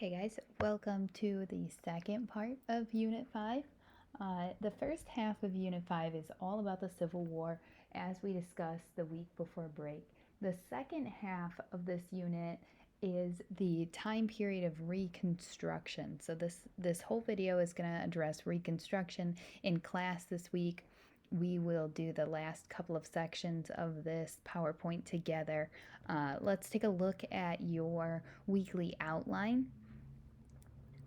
Okay, guys, welcome to the second part of Unit 5. The first half of Unit 5 is all about the Civil War, as we discussed the week before break. The second half of this unit is the time period of Reconstruction. So this whole video is going to address Reconstruction. In class this week, we will do the last couple of sections of this PowerPoint together. Let's take a look at your weekly outline.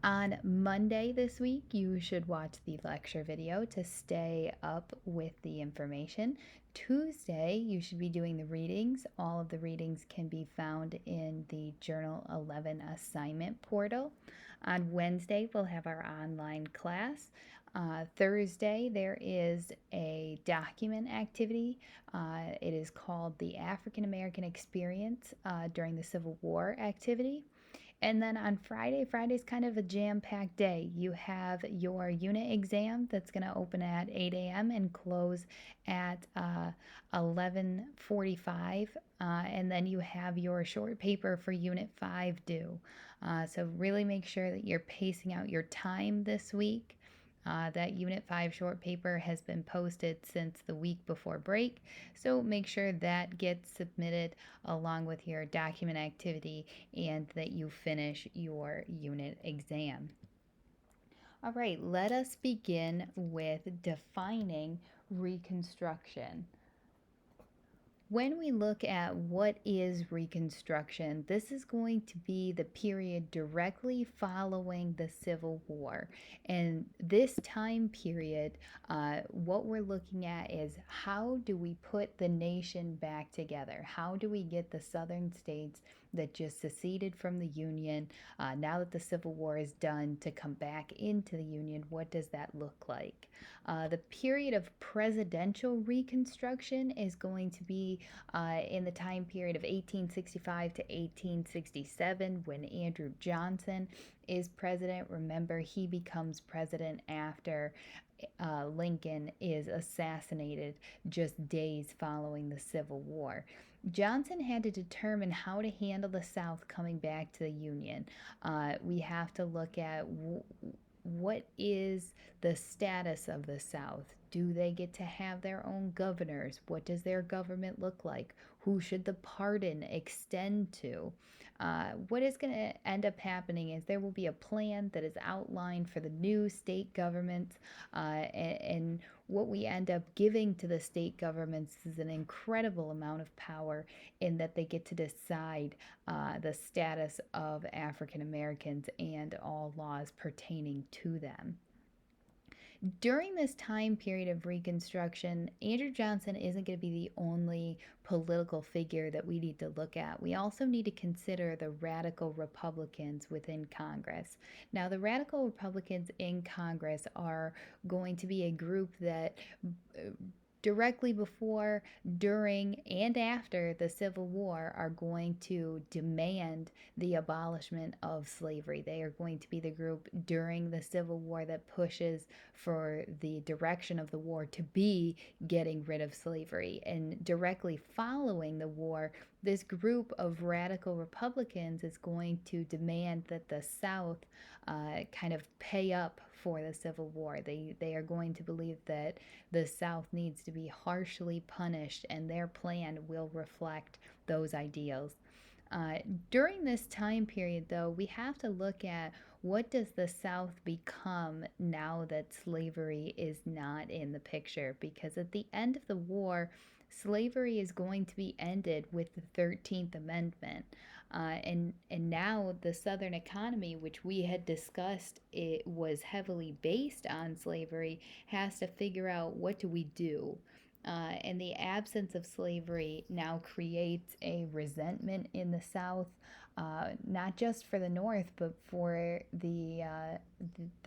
On Monday this week, you should watch the lecture video to stay up with the information. Tuesday, you should be doing the readings. All of the readings can be found in the Journal 11 assignment portal. On Wednesday, we'll have our online class. Thursday, there is a document activity. It is called the African American Experience during the Civil War activity. And then on Friday's kind of a jam-packed day. You have your unit exam that's going to open at 8 a.m. and close at 11:45. And then you have your short paper for Unit 5 due. So really make sure that you're pacing out your time this week. That Unit 5 short paper has been posted since the week before break, so make sure that gets submitted along with your document activity and that you finish your unit exam. All right, let us begin with defining Reconstruction. When we look at what is Reconstruction, this is going to be the period directly following the Civil War. And this time period, what we're looking at is how do we put the nation back together? How do we get the southern states that just seceded from the Union, now that the Civil War is done, to come back into the Union? What does that look like? The period of presidential Reconstruction is going to be in the time period of 1865 to 1867 when Andrew Johnson is president. Remember, he becomes president after Lincoln is assassinated just days following the Civil War. Johnson had to determine how to handle the South coming back to the Union. We have to look at what is the status of the South? Do they get to have their own governors? What does their government look like? Who should the pardon extend to? What is going to end up happening is there will be a plan that is outlined for the new state governments, and what we end up giving to the state governments is an incredible amount of power in that they get to decide the status of African Americans and all laws pertaining to them. During this time period of Reconstruction, Andrew Johnson isn't going to be the only political figure that we need to look at. We also need to consider the radical Republicans within Congress. Now, the radical Republicans in Congress are going to be a group that directly before, during, and after the Civil War are going to demand the abolishment of slavery. They are going to be the group during the Civil War that pushes for the direction of the war to be getting rid of slavery. And directly following the war, this group of radical Republicans is going to demand that the South kind of pay up for the Civil War. They are going to believe that the South needs to be harshly punished, and their plan will reflect those ideals. During this time period, though, we have to look at what does the South become now that slavery is not in the picture, because at the end of the war, slavery is going to be ended with the 13th Amendment. And now the Southern economy, which we had discussed, it was heavily based on slavery, has to figure out what do we do. And the absence of slavery now creates a resentment in the South, not just for the North, but for the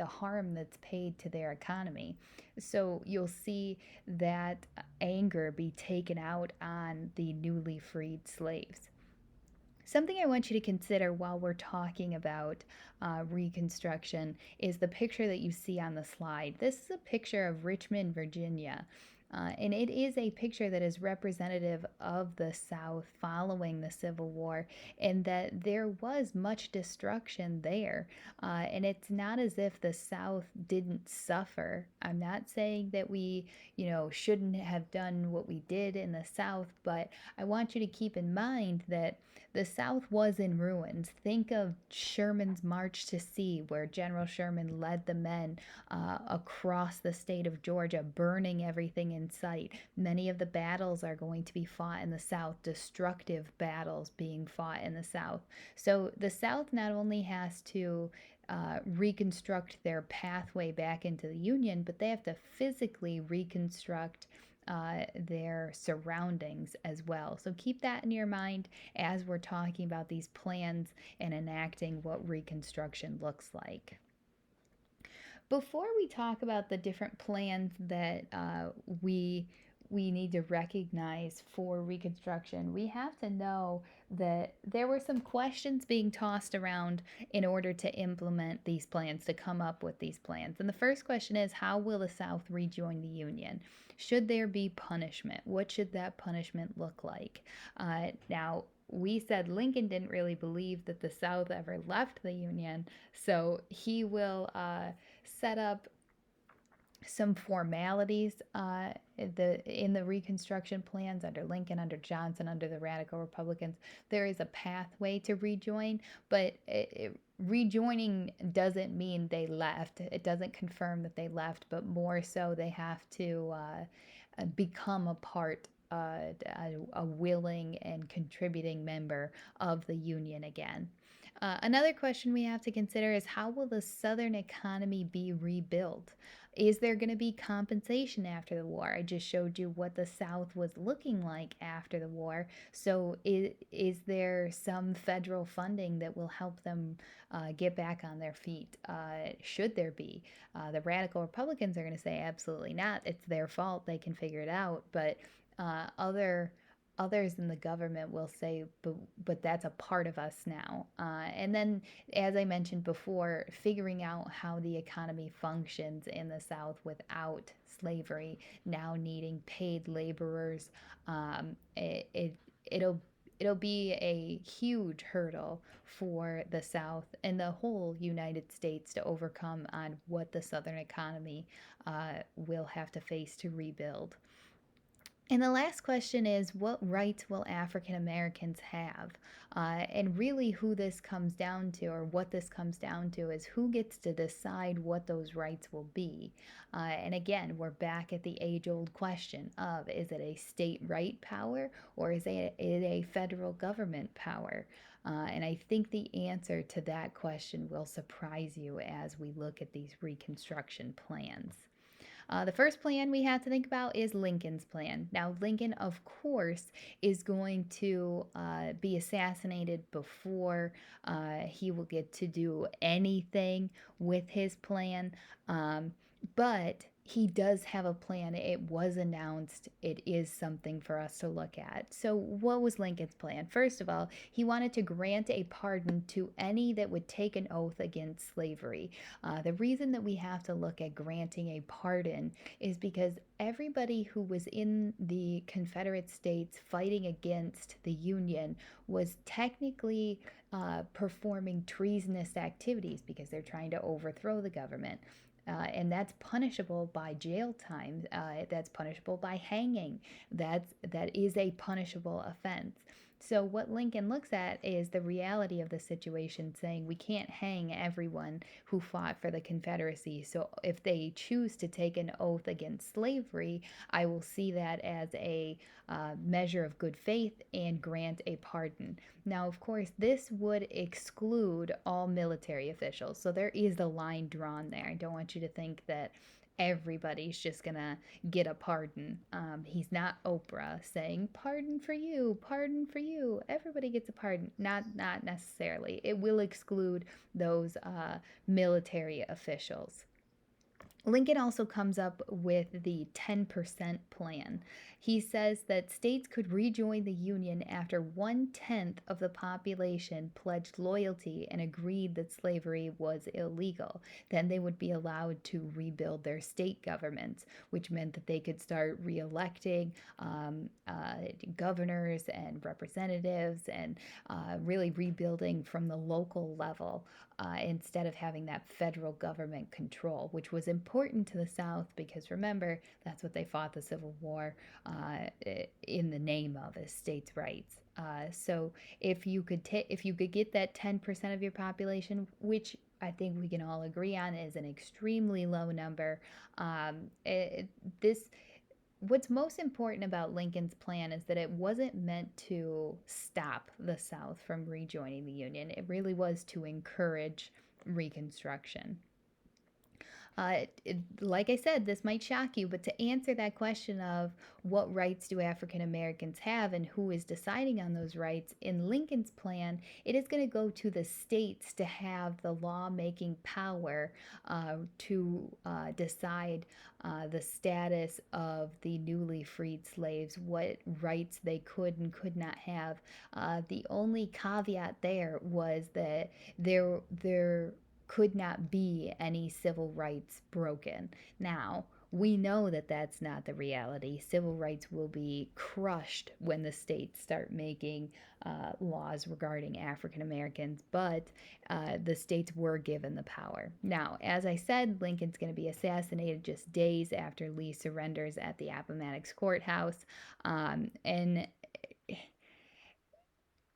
harm that's paid to their economy. So you'll see that anger be taken out on the newly freed slaves. Something I want you to consider while we're talking about Reconstruction is the picture that you see on the slide. This is a picture of Richmond, Virginia. And it is a picture that is representative of the South following the Civil War, and that there was much destruction there. And it's not as if the South didn't suffer. I'm not saying that we, shouldn't have done what we did in the South, but I want you to keep in mind that the South was in ruins. Think of Sherman's March to Sea, where General Sherman led the men across the state of Georgia, burning everything in sight. Many of the battles are going to be fought in the South, destructive battles being fought in the South. So the South not only has to reconstruct their pathway back into the Union, but they have to physically reconstruct their surroundings as well. So keep that in your mind as we're talking about these plans and enacting what Reconstruction looks like. Before we talk about the different plans that we need to recognize for Reconstruction, we have to know that there were some questions being tossed around in order to implement these plans, to come up with these plans. And the first question is, how will the South rejoin the Union? Should there be punishment? What should that punishment look like? Now, we said Lincoln didn't really believe that the South ever left the Union, so he will set up some formalities in the Reconstruction plans under Lincoln, under Johnson, under the Radical Republicans. There is a pathway to rejoin, but rejoining doesn't mean they left. It doesn't confirm that they left, but more so they have to become a part. A willing and contributing member of the Union again. Another question we have to consider is, how will the Southern economy be rebuilt? Is there going to be compensation after the war? I just showed you what the South was looking like after the war. So, is there some federal funding that will help them get back on their feet? Should there be? The radical Republicans are going to say absolutely not. It's their fault. They can figure it out. But others in the government will say, but that's a part of us now. And then, as I mentioned before, figuring out how the economy functions in the South without slavery, now needing paid laborers, it'll be a huge hurdle for the South and the whole United States to overcome on what the Southern economy will have to face to rebuild. And the last question is, what rights will African Americans have? And really, who this comes down to, or what this comes down to, is who gets to decide what those rights will be. And again, we're back at the age old question of, is it a state right power, or is it a federal government power? And I think the answer to that question will surprise you as we look at these Reconstruction plans. The first plan we have to think about is Lincoln's plan. Now, Lincoln, of course, is going to be assassinated before he will get to do anything with his plan. But he does have a plan. It was announced. It is something for us to look at. So, what was Lincoln's plan? First of all, he wanted to grant a pardon to any that would take an oath against slavery. The reason that we have to look at granting a pardon is because everybody who was in the Confederate States fighting against the Union was technically performing treasonous activities because they're trying to overthrow the government. And that's punishable by jail time. That's punishable by hanging. That is a punishable offense. So what Lincoln looks at is the reality of the situation, saying we can't hang everyone who fought for the Confederacy. So if they choose to take an oath against slavery, I will see that as a measure of good faith and grant a pardon. Now, of course, this would exclude all military officials. So there is the line drawn there. I don't want you to think that everybody's just gonna get a pardon. He's not Oprah saying pardon for you, pardon for you. Everybody gets a pardon. Not necessarily. It will exclude those military officials. Lincoln also comes up with the 10% plan. He says that states could rejoin the Union after 1/10 of the population pledged loyalty and agreed that slavery was illegal. Then they would be allowed to rebuild their state governments, which meant that they could start re electing governors and representatives and really rebuilding from the local level. Instead of having that federal government control, which was important to the South because remember, that's what they fought the Civil War in the name of is states' rights. So if you could get that 10% of your population, which I think we can all agree on is an extremely low number, this what's most important about Lincoln's plan is that it wasn't meant to stop the South from rejoining the Union. It really was to encourage Reconstruction. Like I said, this might shock you, but to answer that question of what rights do African Americans have and who is deciding on those rights, in Lincoln's plan, it is going to go to the states to have the lawmaking power to decide the status of the newly freed slaves, what rights they could and could not have. The only caveat there was that there could not be any civil rights broken. Now, we know that that's not the reality. Civil rights will be crushed when the states start making laws regarding African Americans, but the states were given the power. Now, as I said, Lincoln's going to be assassinated just days after Lee surrenders at the Appomattox Courthouse. And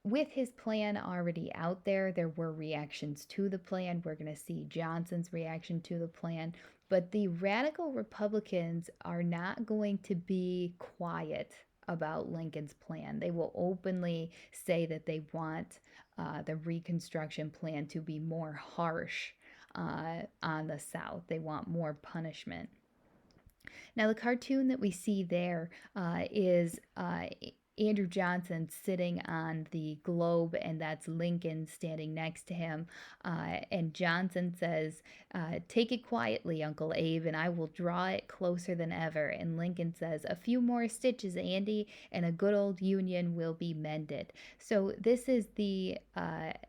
with his plan already out there, there were reactions to the plan. We're going to see Johnson's reaction to the plan. But the radical Republicans are not going to be quiet about Lincoln's plan. They will openly say that they want the Reconstruction plan to be more harsh on the South. They want more punishment. Now, the cartoon that we see there is Andrew Johnson sitting on the globe, and that's Lincoln standing next to him. And Johnson says, "Take it quietly, Uncle Abe, and I will draw it closer than ever." And Lincoln says, "A few more stitches, Andy, and a good old Union will be mended." So, this is the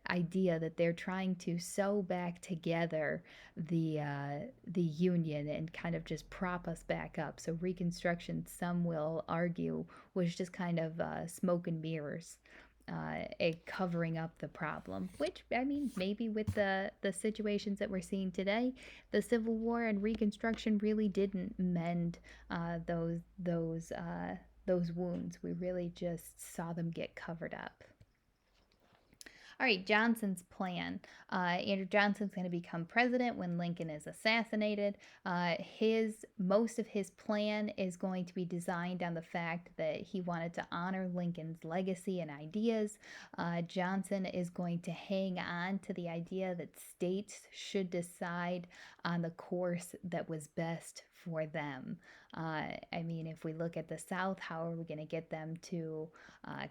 idea that they're trying to sew back together the Union and kind of just prop us back up. So Reconstruction, some will argue, was just kind of smoke and mirrors. A covering up the problem, which I mean, maybe with the situations that we're seeing today, the Civil War and Reconstruction really didn't mend those wounds. We really just saw them get covered up. All right, Johnson's plan. Andrew Johnson's going to become president when Lincoln is assassinated. Most of his plan is going to be designed on the fact that he wanted to honor Lincoln's legacy and ideas. Johnson is going to hang on to the idea that states should decide on the course that was best for them. I mean, if we look at the South, how are we going to get them to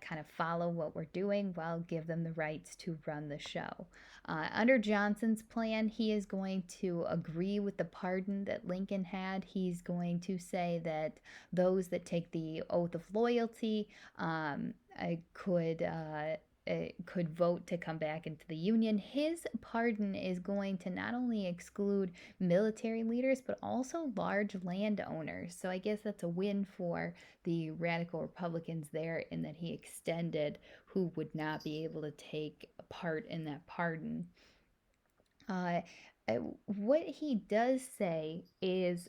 kind of follow what we're doing? Well, give them the rights to run the show. Under Johnson's plan, he is going to agree with the pardon that Lincoln had. He's going to say that those that take the oath of loyalty could vote to come back into the Union. His pardon is going to not only exclude military leaders, but also large landowners. So I guess that's a win for the radical Republicans there in that he extended who would not be able to take part in that pardon. What he does say is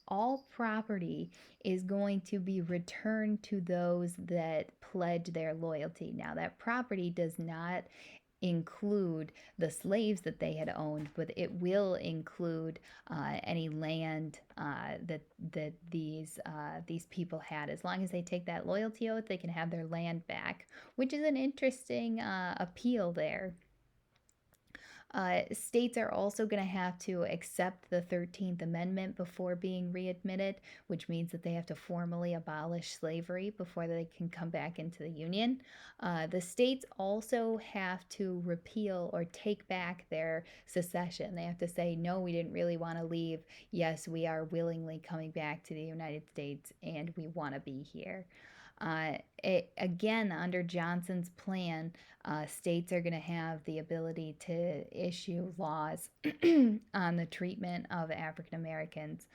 all property is going to be returned to those that pledge their loyalty. Now, that property does not include the slaves that they had owned, but it will include any land that these people had. As long as they take that loyalty oath, they can have their land back, which is an interesting appeal there. States are also going to have to accept the 13th Amendment before being readmitted, which means that they have to formally abolish slavery before they can come back into the Union. The states also have to repeal or take back their secession. They have to say, no, we didn't really want to leave. Yes, we are willingly coming back to the United States and we want to be here. Again, under Johnson's plan, states are going to have the ability to issue laws on the treatment of African Americans,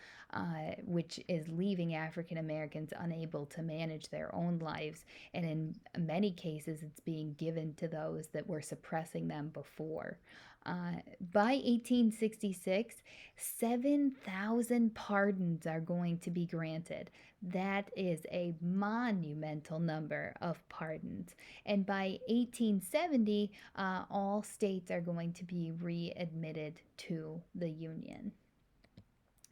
which is leaving African Americans unable to manage their own lives. And in many cases, it's being given to those that were suppressing them before. By 1866, 7,000 pardons are going to be granted. That is a monumental number of pardons. And by 1870, all states are going to be readmitted to the Union.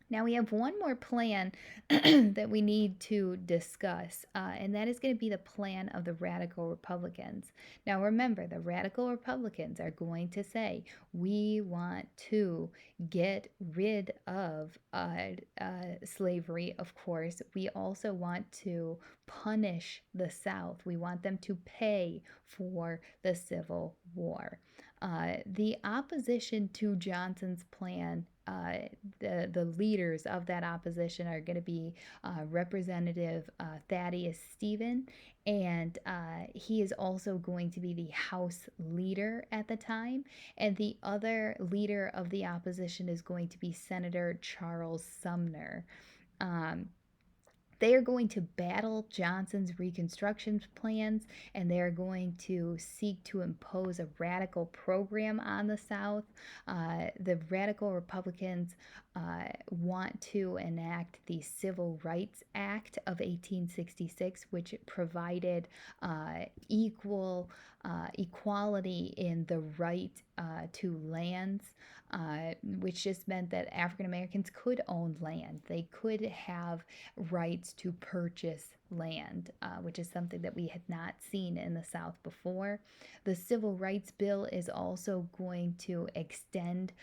Now we have one more plan that we need to discuss, and that is going to be the plan of the Radical Republicans. Now remember, the Radical Republicans are going to say, we want to get rid of slavery, of course. We also want to punish the South. We want them to pay for the Civil War. The opposition to Johnson's plan, the leaders of that opposition are going to be Representative Thaddeus Stephen, and he is also going to be the House leader at the time. And the other leader of the opposition is going to be Senator Charles Sumner. They are going to battle Johnson's Reconstruction plans, and they are going to seek to impose a radical program on the South. The Radical Republicans want to enact the Civil Rights Act of 1866, which provided equality in the right to lands, which just meant that African Americans could own land. They could have rights to purchase land, which is something that we had not seen in the South before. The Civil Rights Bill is also going to extend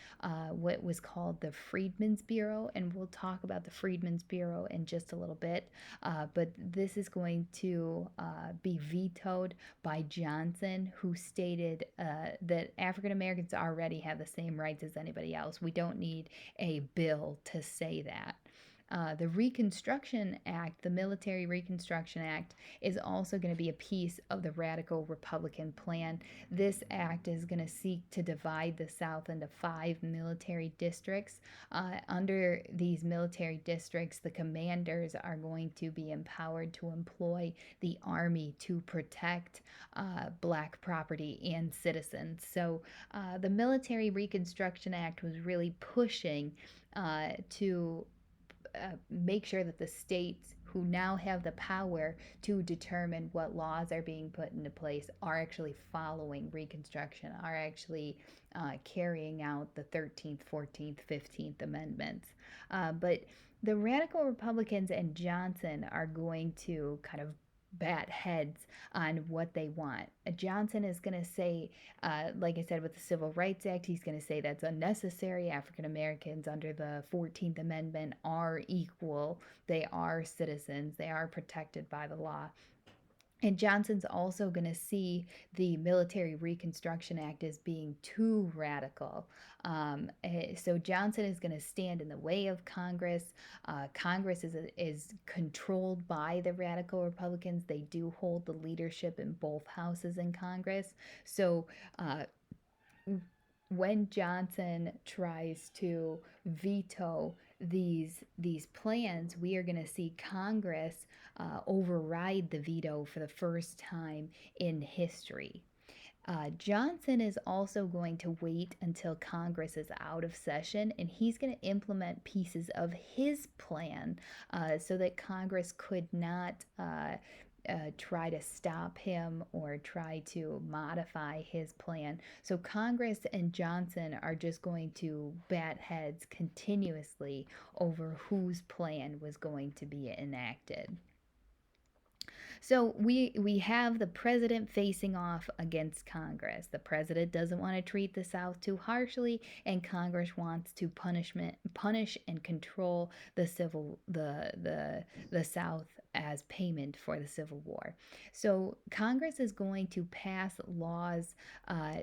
what was called the Freedmen's Bureau, and we'll talk about the Freedmen's Bureau in just a little bit. But this is going to be vetoed by Johnson, who stated that African Americans already have the same rights as anybody else. We don't need a bill to say that. The Reconstruction Act, the Military Reconstruction Act, is also going to be a piece of the Radical Republican plan. This act is going to seek to divide the South into 5 military districts. Under these military districts, the commanders are going to be empowered to employ the Army to protect Black property and citizens. So the Military Reconstruction Act was really pushing to make sure that the states who now have the power to determine what laws are being put into place are actually following Reconstruction, are actually carrying out the 13th, 14th, 15th Amendments. But the Radical Republicans and Johnson are going to kind of bat heads on what they want. Johnson is going to say, like I said, with the Civil Rights Act, he's going to say that's unnecessary. African Americans under the 14th Amendment are equal. They are citizens. They are protected by the law. And Johnson's also going to see the Military Reconstruction Act as being too radical. So Johnson is going to stand in the way of Congress. Congress is controlled by the Radical Republicans. They do hold the leadership in both houses in Congress. So when Johnson tries to veto these plans, we are going to see Congress override the veto for the first time in history. Johnson is also going to wait until Congress is out of session, and he's going to implement pieces of his plan so that Congress could not try to stop him or try to modify his plan. So Congress and Johnson are just going to bat heads continuously over whose plan was going to be enacted. So we have the president facing off against Congress. The president doesn't want to treat the South too harshly, and Congress wants to punish and control the South as payment for the Civil War. So Congress is going to pass laws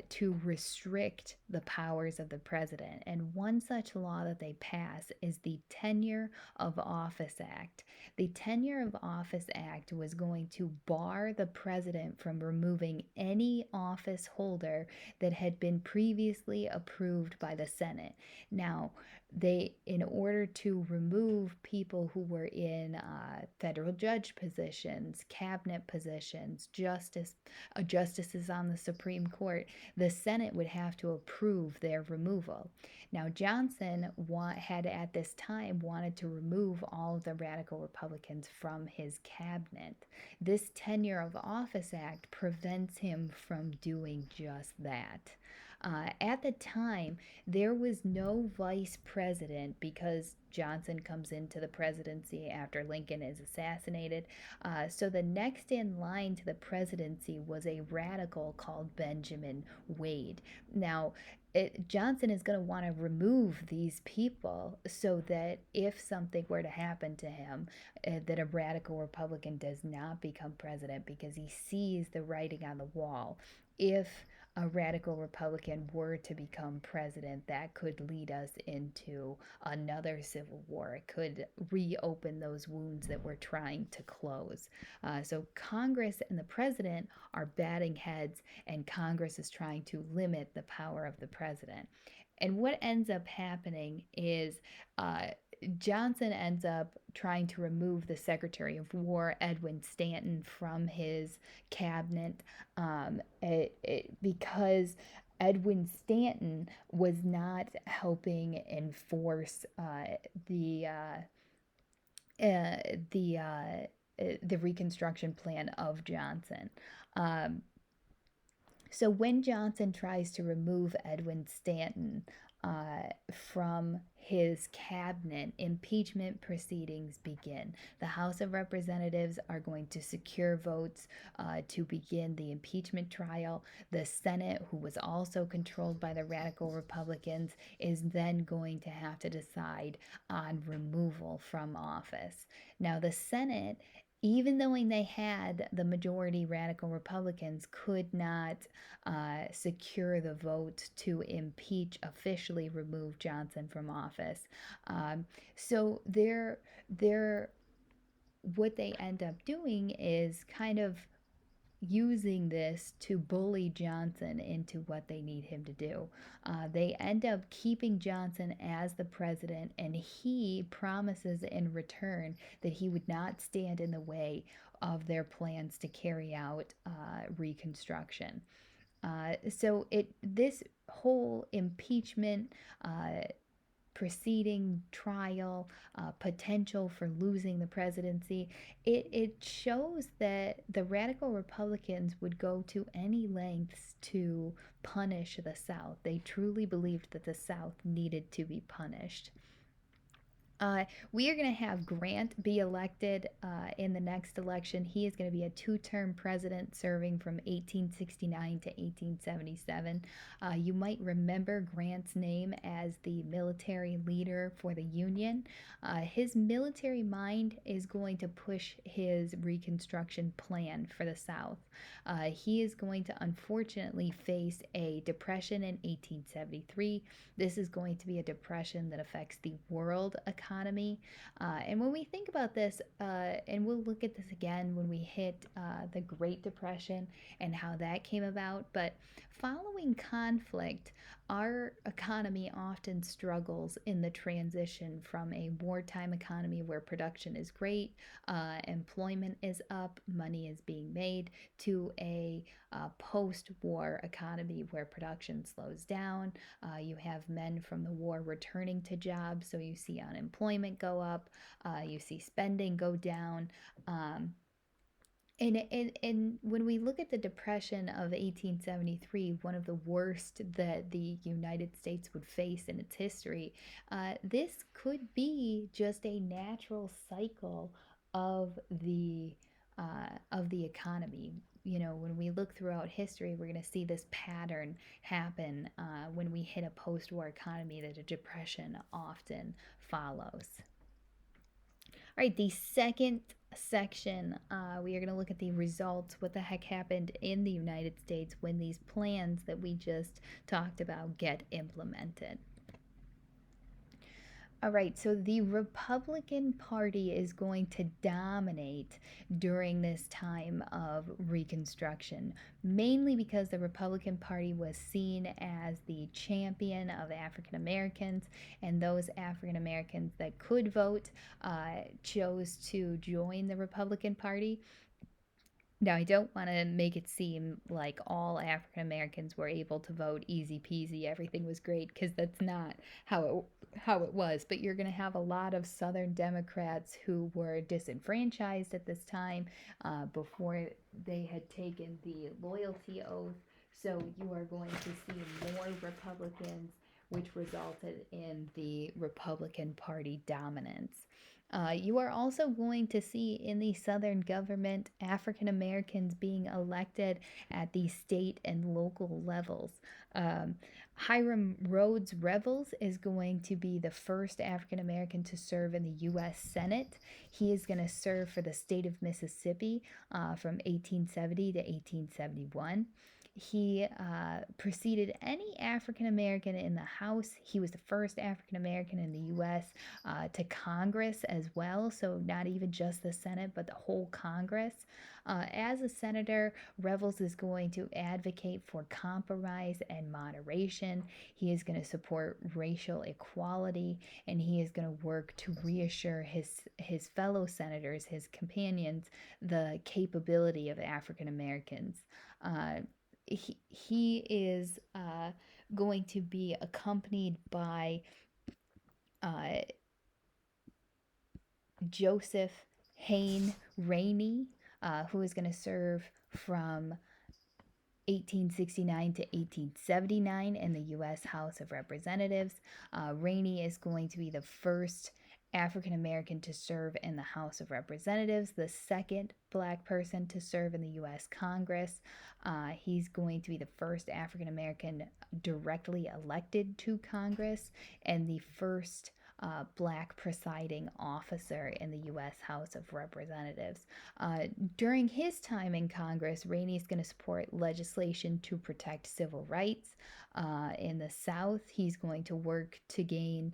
to restrict the powers of the president, and one such law that they pass is the Tenure of Office Act. The Tenure of Office Act was going to bar the president from removing any office holder that had been previously approved by the Senate. Now, in order to remove people who were in federal judge positions, cabinet positions, justices on the Supreme Court, the Senate would have to approve their removal. Now, Johnson had at this time wanted to remove all of the radical Republicans from his cabinet. This Tenure of Office Act prevents him from doing just that. At the time, there was no vice president because Johnson comes into the presidency after Lincoln is assassinated. So the next in line to the presidency was a radical called Benjamin Wade. Now, Johnson is going to want to remove these people so that if something were to happen to him, that a radical Republican does not become president because he sees the writing on the wall. If a radical Republican were to become president, that could lead us into another civil war. It could reopen those wounds that we're trying to close. So Congress and the president are batting heads, and Congress is trying to limit the power of the president. And what ends up happening is Johnson ends up trying to remove the Secretary of War, Edwin Stanton, from his cabinet because Edwin Stanton was not helping enforce the uh, the uh, the Reconstruction plan of Johnson. Um, so when Johnson tries to remove Edwin Stanton from his cabinet, impeachment proceedings begin. The House of Representatives are going to secure votes to begin the impeachment trial. The Senate, who was also controlled by the radical Republicans, is then going to have to decide on removal from office. Now, the Senate, even though they had the majority radical Republicans, could not secure the vote to officially remove Johnson from office. So what they end up doing is kind of using this to bully Johnson into what they need him to do. They end up keeping Johnson as the president, and he promises in return that he would not stand in the way of their plans to carry out Reconstruction. So this whole impeachment proceeding, trial, potential for losing the presidency, it shows that the radical Republicans would go to any lengths to punish the South. They truly believed that the South needed to be punished. We are going to have Grant be elected in the next election. He is going to be a two-term president serving from 1869 to 1877. You might remember Grant's name as the military leader for the Union. His military mind is going to push his Reconstruction plan for the South. He is going to unfortunately face a depression in 1873. This is going to be a depression that affects the world economy. And when we think about this, and we'll look at this again when we hit the Great Depression and how that came about, but following conflict, our economy often struggles in the transition from a wartime economy where production is great, employment is up, money is being made, to a post-war economy where production slows down. You have men from the war returning to jobs, so you see unemployment go up, you see spending go down. And when we look at the Depression of 1873, one of the worst that the United States would face in its history, this could be just a natural cycle of the of the economy. You know, when we look throughout history, we're going to see this pattern happen when we hit a post war economy, that a depression often follows. All right, the second section, we are going to look at the results, what the heck happened in the United States when these plans that we just talked about get implemented. All right, so the Republican Party is going to dominate during this time of Reconstruction, mainly because the Republican Party was seen as the champion of African Americans, and those African Americans that could vote chose to join the Republican Party. Now, I don't want to make it seem like all African Americans were able to vote easy peasy, everything was great, because that's not how it was. But you're going to have a lot of Southern Democrats who were disenfranchised at this time before they had taken the loyalty oath. So you are going to see more Republicans, which resulted in the Republican Party dominance. You are also going to see in the Southern government African Americans being elected at the state and local levels. Um, Hiram Rhodes Revels is going to be the first African American to serve in the U.S. Senate. He is going to serve for the state of Mississippi from 1870 to 1871. He preceded any African American in the House. He was the first African American in the U.S. To Congress as well, so not even just the Senate, but the whole Congress. As a senator, Revels is going to advocate for compromise and moderation. He is going to support racial equality, and he is going to work to reassure his fellow senators, his companions, the capability of African Americans. He is going to be accompanied by uh, Joseph Hayne Rainey, who is going to serve from 1869 to 1879 in the U.S. House of Representatives. Rainey is going to be the first African American to serve in the House of Representatives, the second Black person to serve in the U.S. Congress. He's going to be the first African American directly elected to Congress, and the first Black presiding officer in the U.S. House of Representatives. During his time in Congress, Rainey is going to support legislation to protect civil rights. In the South, he's going to work to gain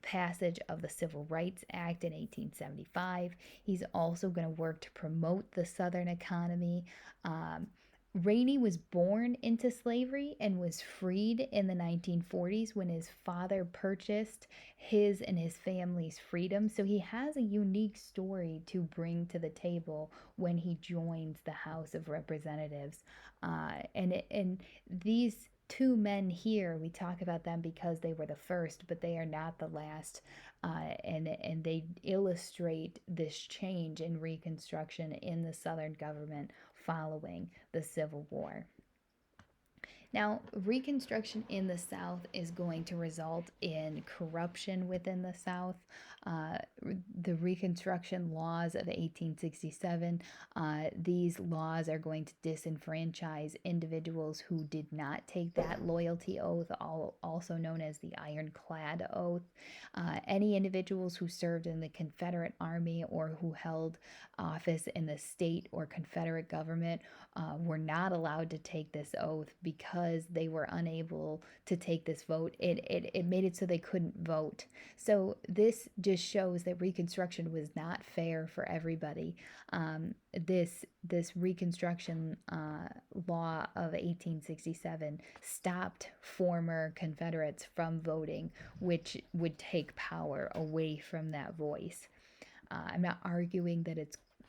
passage of the Civil Rights Act in 1875. He's also going to work to promote the Southern economy. Rainey was born into slavery and was freed in the 1940s when his father purchased his and his family's freedom. So he has a unique story to bring to the table when he joins the House of Representatives. And these two men here, we talk about them because they were the first, but they are not the last. And they illustrate this change in Reconstruction in the Southern government following the Civil War. Now, Reconstruction in the South is going to result in corruption within the South. Uh, the Reconstruction laws of 1867, these laws are going to disenfranchise individuals who did not take that loyalty oath, also known as the Ironclad Oath. Any individuals who served in the Confederate Army or who held office in the state or Confederate government were not allowed to take this oath because they were unable to take this vote. It made it so they couldn't vote. So this just shows that Reconstruction was not fair for everybody. This Reconstruction law of 1867 stopped former Confederates from voting, which would take power away from that voice. I'm not arguing that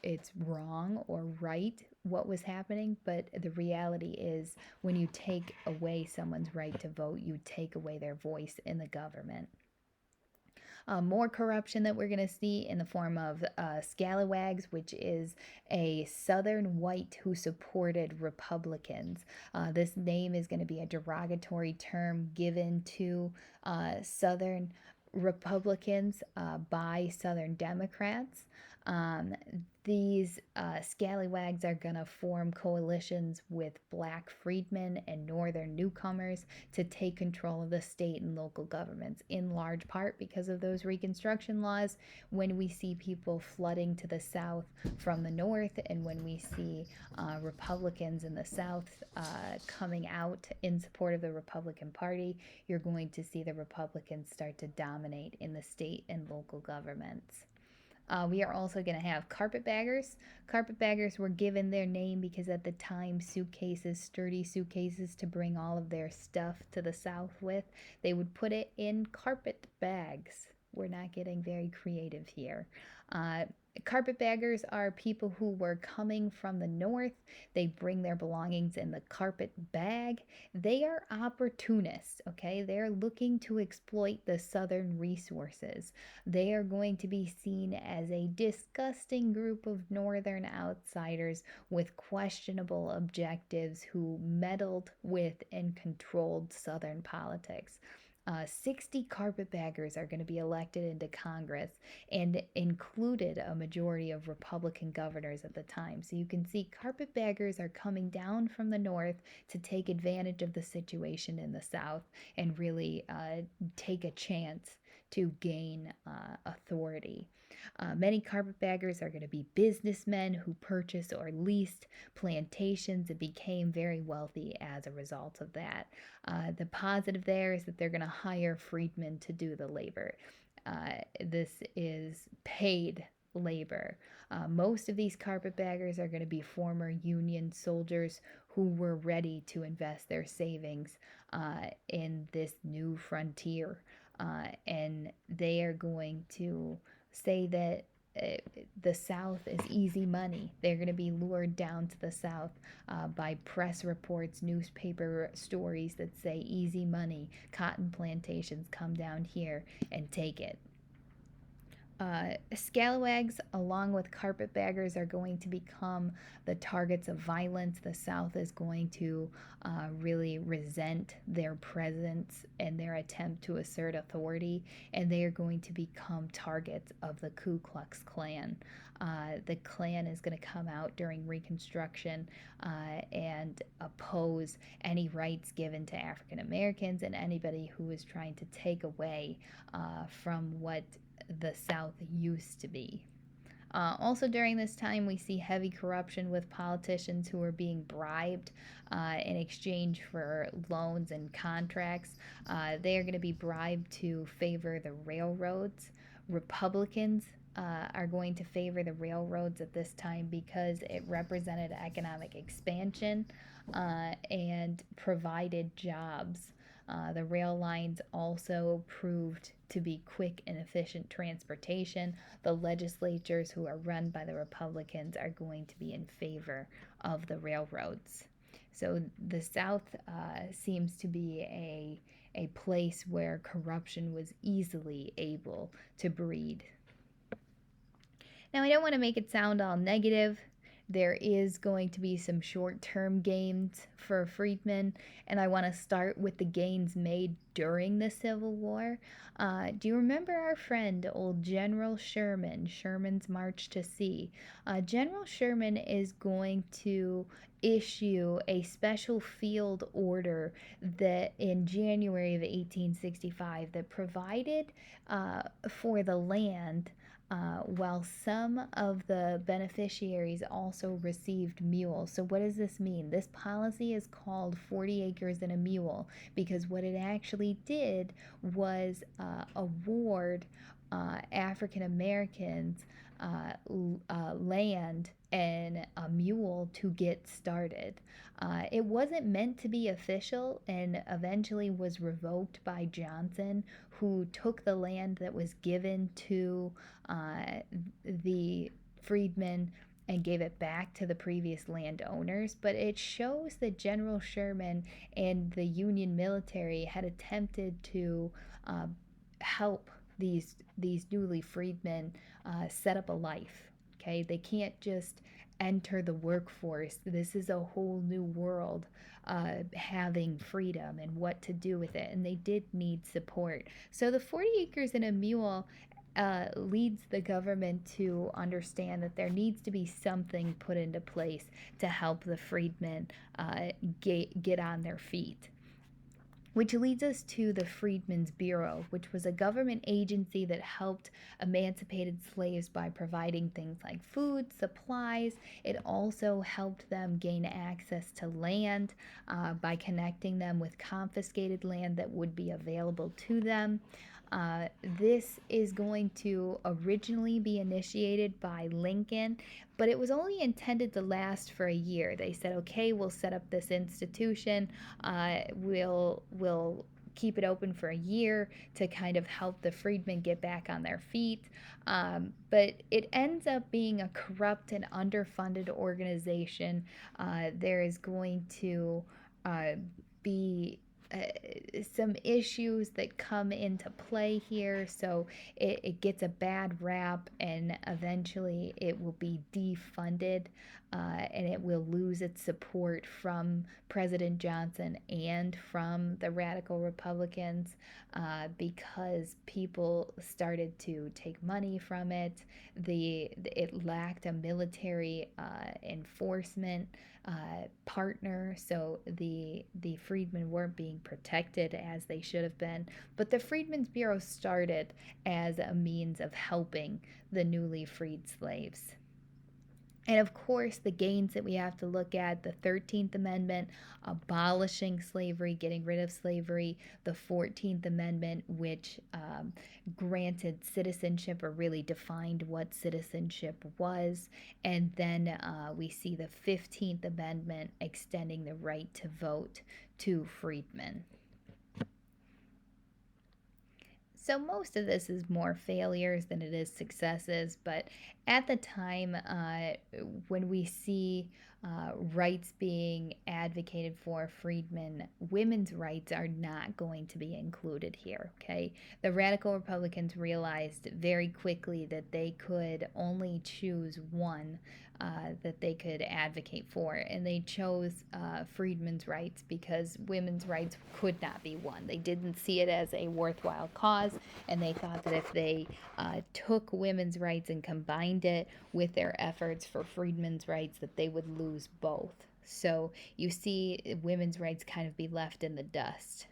it's wrong or right what was happening, but the reality is when you take away someone's right to vote, you take away their voice in the government. More corruption that we're going to see in the form of scalawags, which is a Southern white who supported Republicans. This name is going to be a derogatory term given to Southern Republicans by Southern Democrats. Um, these scallywags are going to form coalitions with black freedmen and northern newcomers to take control of the state and local governments, in large part because of those Reconstruction laws. When we see people flooding to the south from the north, and when we see Republicans in the south coming out in support of the Republican Party, you're going to see the Republicans start to dominate in the state and local governments. We are also going to have carpetbaggers. Carpetbaggers were given their name because at the time, suitcases, sturdy suitcases to bring all of their stuff to the south with, they would put it in carpet bags. We're not getting very creative here. Uh, Carpetbaggers are people who were coming from the north. They bring their belongings in the carpet bag. They are opportunists, okay? They're looking to exploit the southern resources. They are going to be seen as a disgusting group of northern outsiders with questionable objectives who meddled with and controlled southern politics. 60 carpetbaggers are going to be elected into Congress and included a majority of Republican governors at the time. So you can see carpetbaggers are coming down from the north to take advantage of the situation in the south and really take a chance to gain authority. Many carpetbaggers are going to be businessmen who purchased or leased plantations and became very wealthy as a result of that. The positive there is that they're going to hire freedmen to do the labor. This is paid labor. Most of these carpetbaggers are going to be former Union soldiers who were ready to invest their savings in this new frontier. And they are going to say that the South is easy money. They're going to be lured down to the South by press reports, newspaper stories that say easy money, cotton plantations, come down here and take it. Scalawags, along with carpetbaggers, are going to become the targets of violence. The South is going to really resent their presence and their attempt to assert authority, and they are going to become targets of the Ku Klux Klan. The Klan is going to come out during Reconstruction and oppose any rights given to African Americans and anybody who is trying to take away from what the South used to be. Also, during this time, we see heavy corruption with politicians who are being bribed in exchange for loans and contracts. They are going to be bribed to favor the railroads. Republicans are going to favor the railroads at this time because it represented economic expansion and provided jobs. The rail lines also proved to be quick and efficient transportation. The legislatures who are run by the Republicans are going to be in favor of the railroads. So the South seems to be a place where corruption was easily able to breed. Now, I don't want to make it sound all negative. There is going to be some short term gains for freedmen, and I want to start with the gains made during the Civil War. Do you remember our friend, old General Sherman, Sherman's March to Sea? General Sherman is going to issue a special field order that in January of 1865 that provided for the land while some of the beneficiaries also received mules. So, what does this mean? This policy is called 40 acres and a mule because what it actually did was award African Americans land and a mule to get started. It wasn't meant to be official and eventually was revoked by Johnson, who took the land that was given to the freedmen and gave it back to the previous landowners. But it shows that General Sherman and the Union military had attempted to help these newly freedmen set up a life. Okay, they can't just enter the workforce. This is a whole new world, having freedom and what to do with it, and they did need support. So the 40 acres and a mule leads the government to understand that there needs to be something put into place to help the freedmen get on their feet. Which leads us to the Freedmen's Bureau, which was a government agency that helped emancipated slaves by providing things like food, supplies. It also helped them gain access to land by connecting them with confiscated land that would be available to them. This is going to originally be initiated by Lincoln, but it was only intended to last for a year. They said, okay, we'll set up this institution. We'll keep it open for a year to kind of help the freedmen get back on their feet. But it ends up being a corrupt and underfunded organization. There is going to be some issues that come into play here, so it gets a bad rap, and eventually it will be defunded, and it will lose its support from President Johnson and from the radical Republicans because people started to take money from it. It lacked a military enforcement partner, so the freedmen weren't being protected as they should have been. But the Freedmen's Bureau started as a means of helping the newly freed slaves. And of course, the gains that we have to look at: the 13th Amendment, abolishing slavery, getting rid of slavery; the 14th Amendment, which granted citizenship or really defined what citizenship was. And then we see the 15th Amendment extending the right to vote to freedmen. So most of this is more failures than it is successes, but at the time when we see rights being advocated for freedmen, women's rights are not going to be included here. Okay, the radical Republicans realized very quickly that they could only choose one that they could advocate for, and they chose freedmen's rights because women's rights could not be one. They didn't see it as a worthwhile cause, and they thought that if they took women's rights and combined it with their efforts for freedmen's rights, that they would lose both. So you see women's rights kind of be left in the dust.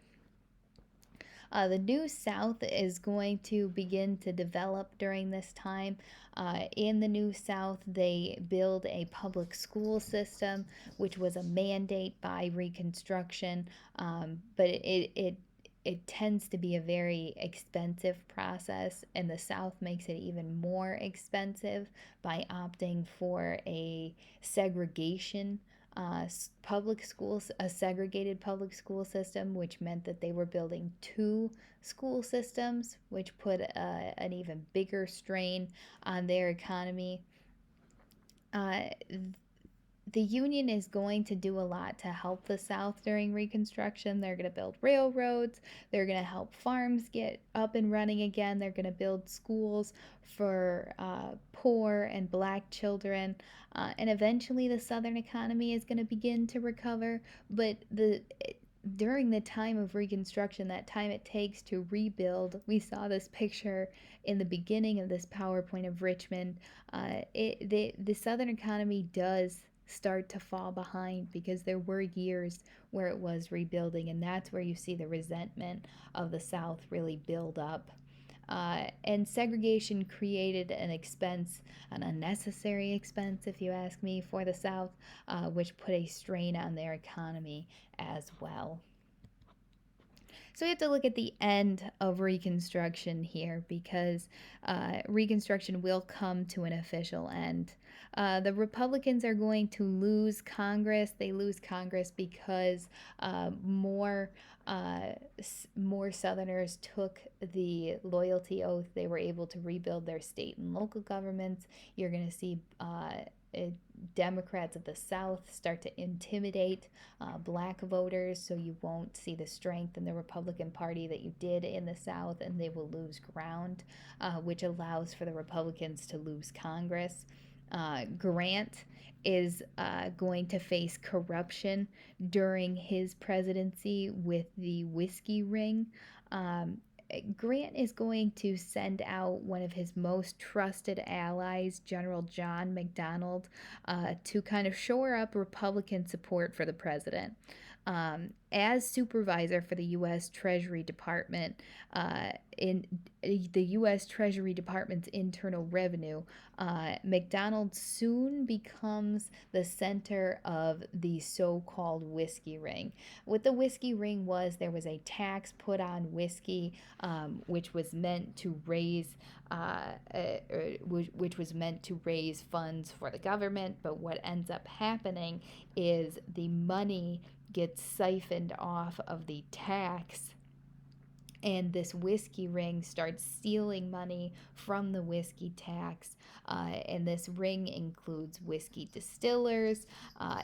The New South is going to begin to develop during this time. In the New South, they build a public school system, which was a mandate by Reconstruction, but it tends to be a very expensive process, and the South makes it even more expensive by opting for a segregation public schools, a segregated public school system, which meant that they were building two school systems, which put an even bigger strain on their economy. Uh, the Union is going to do a lot to help the South during Reconstruction. They're going to build railroads. They're going to help farms get up and running again. They're going to build schools for poor and black children. And eventually the Southern economy is going to begin to recover. But during the time of Reconstruction, that time it takes to rebuild, we saw this picture in the beginning of this PowerPoint of Richmond. The Southern economy does start to fall behind because there were years where it was rebuilding, and that's where you see the resentment of the South really build up. And segregation created an expense, an unnecessary expense, if you ask me, for the South, which put a strain on their economy as well. So we have to look at the end of Reconstruction here because Reconstruction will come to an official end. The Republicans are going to lose Congress. They lose Congress because more Southerners took the loyalty oath. They were able to rebuild their state and local governments. You're going to see Democrats of the South start to intimidate black voters, so you won't see the strength in the Republican Party that you did in the South, and they will lose ground, which allows for the Republicans to lose Congress. Grant is going to face corruption during his presidency with the whiskey ring. Grant is going to send out one of his most trusted allies, General John McDonald, to kind of shore up Republican support for the president. As supervisor for the U.S. Treasury Department, in the U.S. Treasury Department's internal revenue, McDonald soon becomes the center of the so-called whiskey ring. What the whiskey ring was, there was a tax put on whiskey, which was meant to raise which was meant to raise funds for the government. But what ends up happening is the money gets siphoned off of the tax, and this whiskey ring starts stealing money from the whiskey tax. And this ring includes whiskey distillers,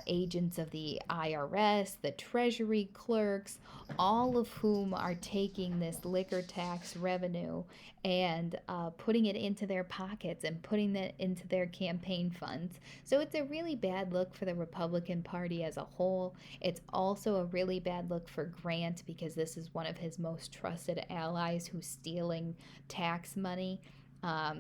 agents of the IRS, the Treasury clerks, all of whom are taking this liquor tax revenue and putting it into their pockets and putting it into their campaign funds. So it's a really bad look for the Republican Party as a whole. It's also a really bad look for Grant, because this is one of his most trusted allies who's stealing tax money.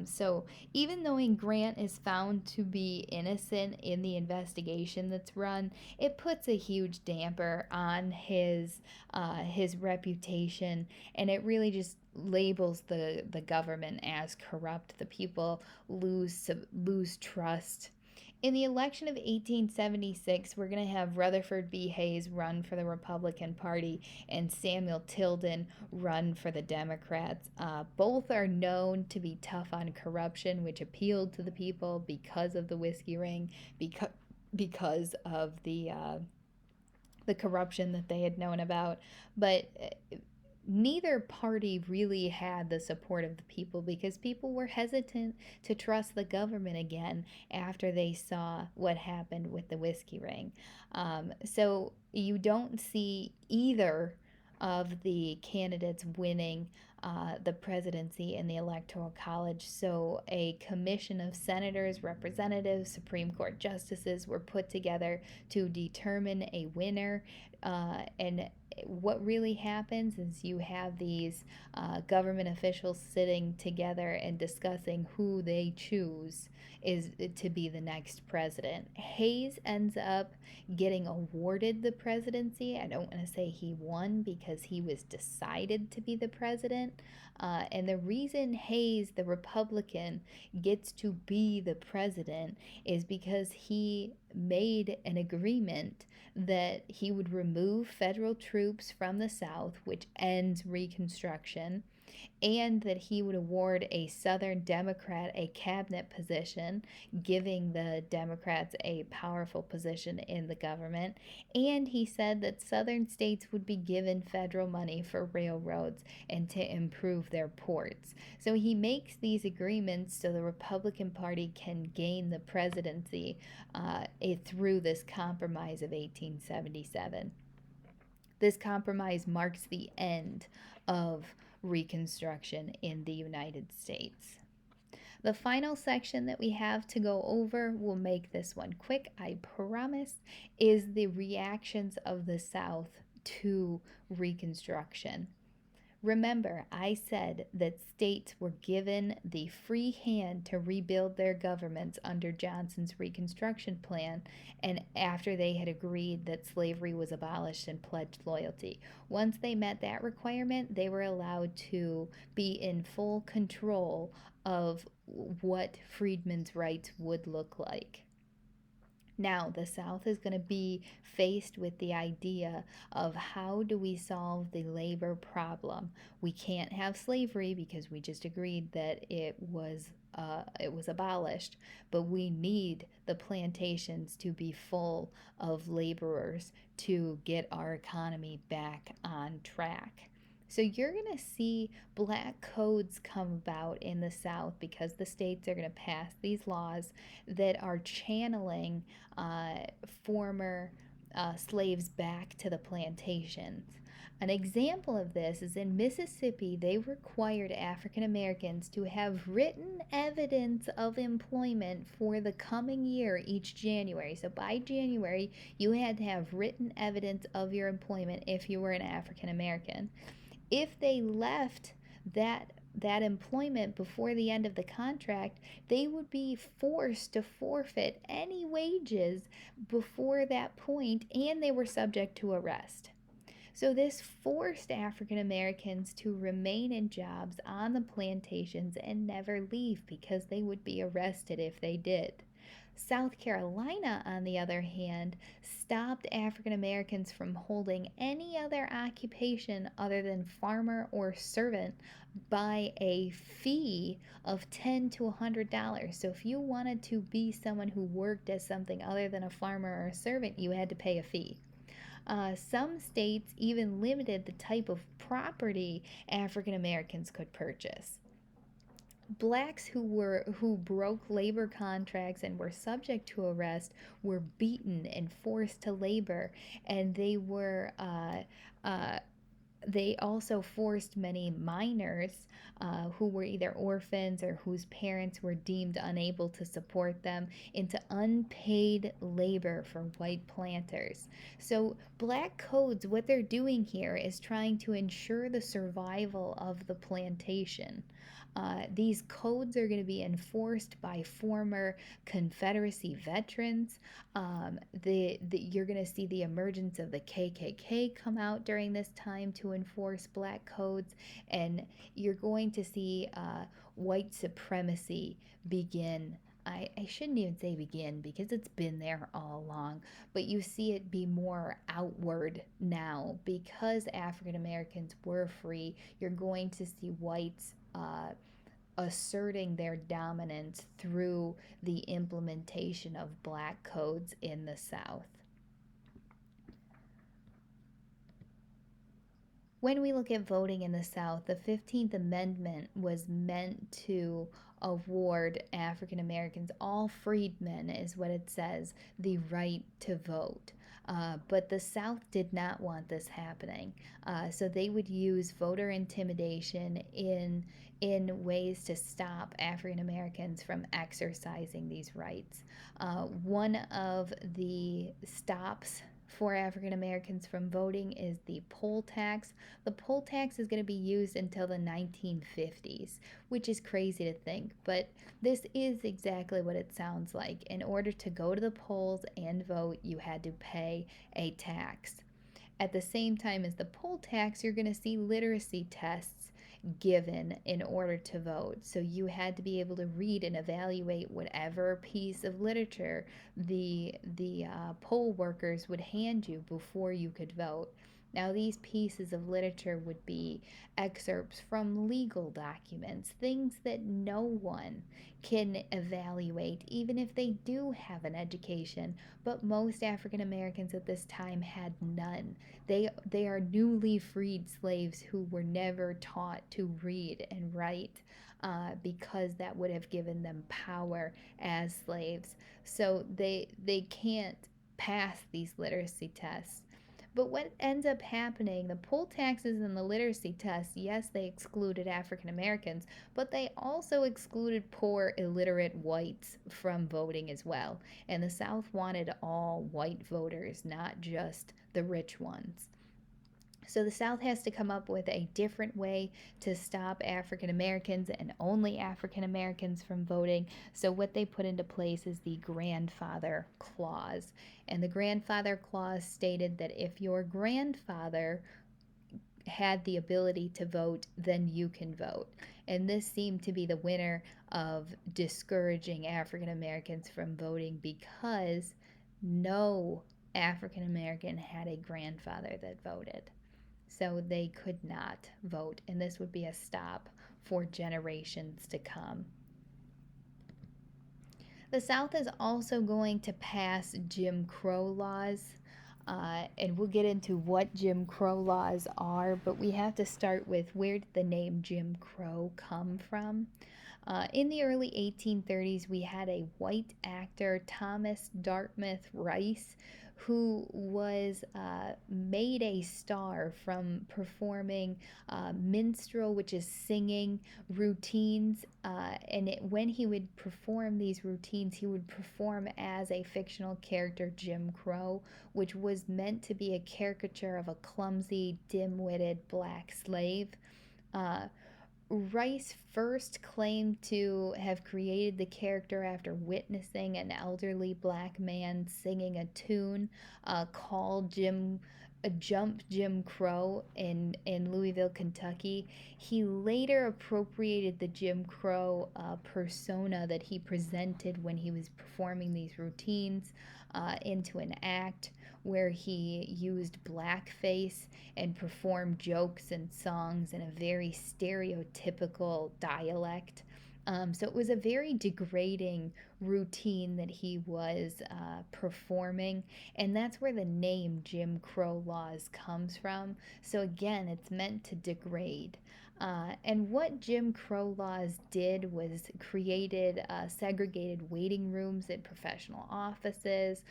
So even though Grant is found to be innocent in the investigation that's run, it puts a huge damper on his reputation, and it really just labels the government as corrupt. The people lose trust. In the election of 1876, we're going to have Rutherford B. Hayes run for the Republican Party and Samuel Tilden run for the Democrats. Both are known to be tough on corruption, which appealed to the people because of the whiskey ring, because of the corruption that they had known about. But neither party really had the support of the people, because people were hesitant to trust the government again after they saw what happened with the whiskey ring. So you don't see either of the candidates winning the presidency in the Electoral College. So a commission of senators, representatives, Supreme Court justices were put together to determine a winner. And what really happens is you have these government officials sitting together and discussing who they choose is to be the next president. Hayes ends up getting awarded the presidency. I don't want to say he won, because he was decided to be the president. And the reason Hayes, the Republican, gets to be the president is because he made an agreement that he would remove federal troops from the South, which ends Reconstruction, and that he would award a Southern Democrat a cabinet position, giving the Democrats a powerful position in the government. And he said that Southern states would be given federal money for railroads and to improve their ports. So he makes these agreements so the Republican Party can gain the presidency through this compromise of 1877. This compromise marks the end of Reconstruction in the United States. The final section that we have to go over, we'll make this one quick, I promise, is the reactions of the South to Reconstruction. Remember, I said that states were given the free hand to rebuild their governments under Johnson's Reconstruction Plan, and after they had agreed that slavery was abolished and pledged loyalty. Once they met that requirement, they were allowed to be in full control of what freedmen's rights would look like. Now, the South is going to be faced with the idea of how do we solve the labor problem. We can't have slavery because we just agreed that it was abolished, but we need the plantations to be full of laborers to get our economy back on track. So you're going to see black codes come about in the South because the states are going to pass these laws that are channeling former slaves back to the plantations. An example of this is in Mississippi, they required African Americans to have written evidence of employment for the coming year each January. So by January, you had to have written evidence of your employment if you were an African American. If they left that employment before the end of the contract, they would be forced to forfeit any wages before that point, and they were subject to arrest. So, this forced African Americans to remain in jobs on the plantations and never leave because they would be arrested if they did. South Carolina, on the other hand, stopped African Americans from holding any other occupation other than farmer or servant by a fee of $10 to $100. So if you wanted to be someone who worked as something other than a farmer or a servant, you had to pay a fee. Some states even limited the type of property African Americans could purchase. Blacks who broke labor contracts and were subject to arrest were beaten and forced to labor, and they also forced many minors who were either orphans or whose parents were deemed unable to support them into unpaid labor for white planters. So, black codes, what they're doing here is trying to ensure the survival of the plantation. These codes are going to be enforced by former Confederacy veterans. You're going to see the emergence of the KKK come out during this time to enforce black codes, and you're going to see white supremacy begin. I shouldn't even say begin because it's been there all along, but you see it be more outward now because African Americans were free. You're going to see whites asserting their dominance through the implementation of black codes in the South. When we look at voting in the South, the 15th Amendment was meant to award African Americans, all freedmen, is what it says, the right to vote. But the South did not want this happening. So they would use voter intimidation in ways to stop African Americans from exercising these rights. One of the stops for African Americans from voting is the poll tax. The poll tax is going to be used until the 1950s, which is crazy to think, but this is exactly what it sounds like. In order to go to the polls and vote, you had to pay a tax. At the same time as the poll tax, you're going to see literacy tests given in order to vote. So you had to be able to read and evaluate whatever piece of literature the poll workers would hand you before you could vote. Now, these pieces of literature would be excerpts from legal documents, things that no one can evaluate, even if they do have an education. But most African Americans at this time had none. They are newly freed slaves who were never taught to read and write because that would have given them power as slaves. So they can't pass these literacy tests. But what ends up happening, the poll taxes and the literacy tests, yes, they excluded African Americans, but they also excluded poor, illiterate whites from voting as well. And the South wanted all white voters, not just the rich ones. So the South has to come up with a different way to stop African Americans and only African Americans from voting. So what they put into place is the grandfather clause. And the grandfather clause stated that if your grandfather had the ability to vote, then you can vote. And this seemed to be the winner of discouraging African Americans from voting because no African American had a grandfather that voted. So they could not vote, and this would be a stop for generations to come. The South is also going to pass Jim Crow laws, and we'll get into what Jim Crow laws are, but we have to start with where did the name Jim Crow come from? In the early 1830s, we had a white actor, Thomas Dartmouth Rice, who was made a star from performing minstrel, which is singing routines. When he would perform these routines, he would perform as a fictional character, Jim Crow, which was meant to be a caricature of a clumsy, dim witted black slave. Uh, Rice first claimed to have created the character after witnessing an elderly black man singing a tune called Jump Jim Crow in Louisville, Kentucky. He later appropriated the Jim Crow persona that he presented when he was performing these routines into an act where he used blackface and performed jokes and songs in a very stereotypical dialect. So it was a very degrading routine that he was performing, and that's where the name Jim Crow laws comes from. So again, it's meant to degrade. And what Jim Crow laws did was created segregated waiting rooms in professional offices,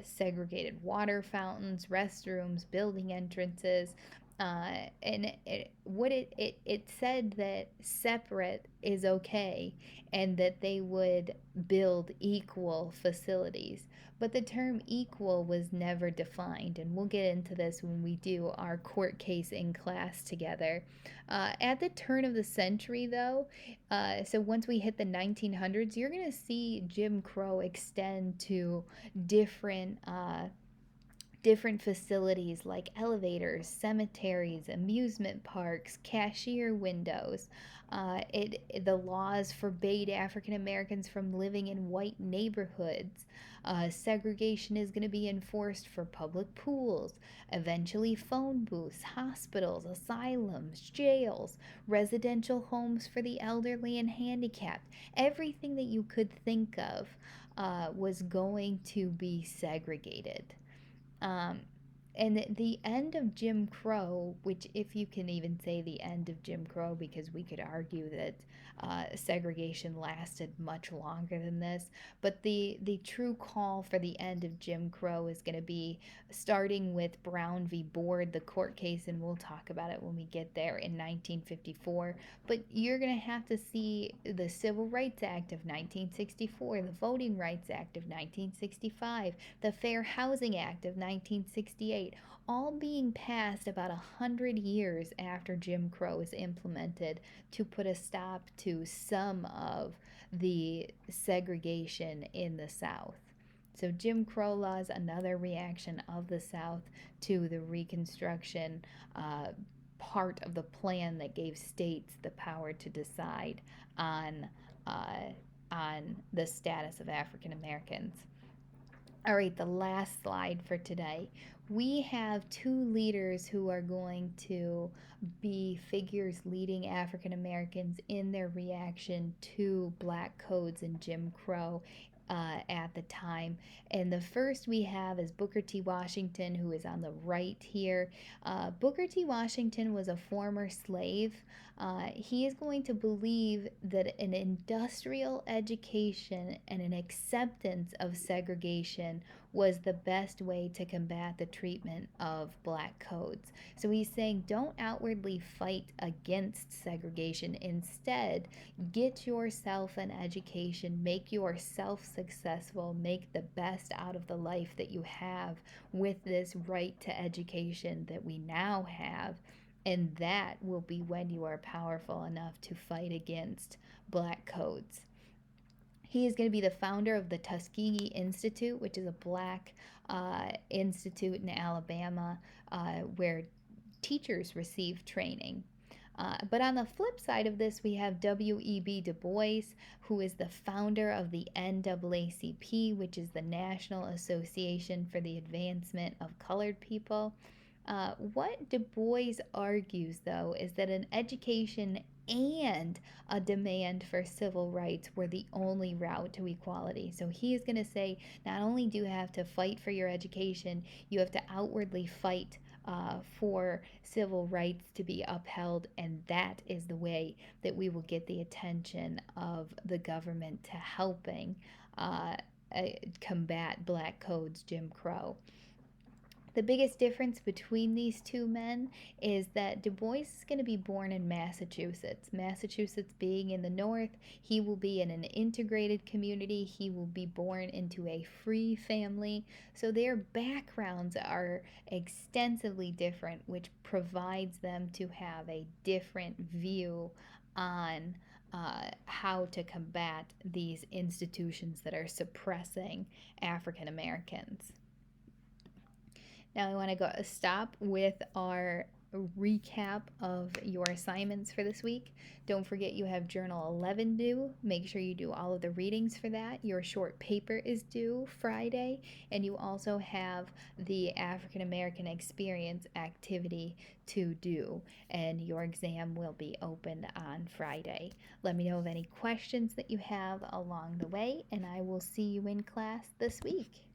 segregated water fountains, restrooms, building entrances. And it said that separate is okay and that they would build equal facilities. But the term equal was never defined, and we'll get into this when we do our court case in class together. At the turn of the century, though, so once we hit the 1900s, you're going to see Jim Crow extend to different different facilities like elevators, cemeteries, amusement parks, cashier windows. The laws forbade African Americans from living in white neighborhoods. Segregation is going to be enforced for public pools, eventually phone booths, hospitals, asylums, jails, residential homes for the elderly and handicapped. Everything that you could think of was going to be segregated. Um, and the end of Jim Crow, which, if you can even say the end of Jim Crow, because we could argue that segregation lasted much longer than this, but the true call for the end of Jim Crow is going to be starting with Brown v. Board, the court case, and we'll talk about it when we get there in 1954. But you're going to have to see the Civil Rights Act of 1964, the Voting Rights Act of 1965, the Fair Housing Act of 1968, all being passed about 100 years after Jim Crow was implemented to put a stop to some of the segregation in the South. So Jim Crow laws, another reaction of the South to the Reconstruction part of the plan that gave states the power to decide on uh, on the status of African Americans. All right, the last slide for today. We have two leaders who are going to be figures leading African Americans in their reaction to black codes and Jim Crow at the time. And the first we have is Booker T. Washington, who is on the right here. Booker T. Washington was a former slave. He is going to believe that an industrial education and an acceptance of segregation was the best way to combat the treatment of black codes. So he's saying don't outwardly fight against segregation. Instead, get yourself an education, make yourself successful, make the best out of the life that you have with this right to education that we now have. And that will be when you are powerful enough to fight against black codes. He is going to be the founder of the Tuskegee Institute, which is a black institute in Alabama where teachers receive training. But on the flip side of this, we have W.E.B. Du Bois, who is the founder of the NAACP, which is the National Association for the Advancement of Colored People. What Du Bois argues, though, is that an education and a demand for civil rights were the only route to equality. So he is going to say not only do you have to fight for your education, you have to outwardly fight for civil rights to be upheld, and that is the way that we will get the attention of the government to helping combat black codes, Jim Crow. The biggest difference between these two men is that Du Bois is going to be born in Massachusetts. Massachusetts being in the north, he will be in an integrated community. He will be born into a free family. So their backgrounds are extensively different, which provides them to have a different view on how to combat these institutions that are suppressing African Americans. Now I want to go stop with our recap of your assignments for this week. Don't forget you have Journal 11 due. Make sure you do all of the readings for that. Your short paper is due Friday, and you also have the African American Experience activity to do, and your exam will be opened on Friday. Let me know of any questions that you have along the way, and I will see you in class this week.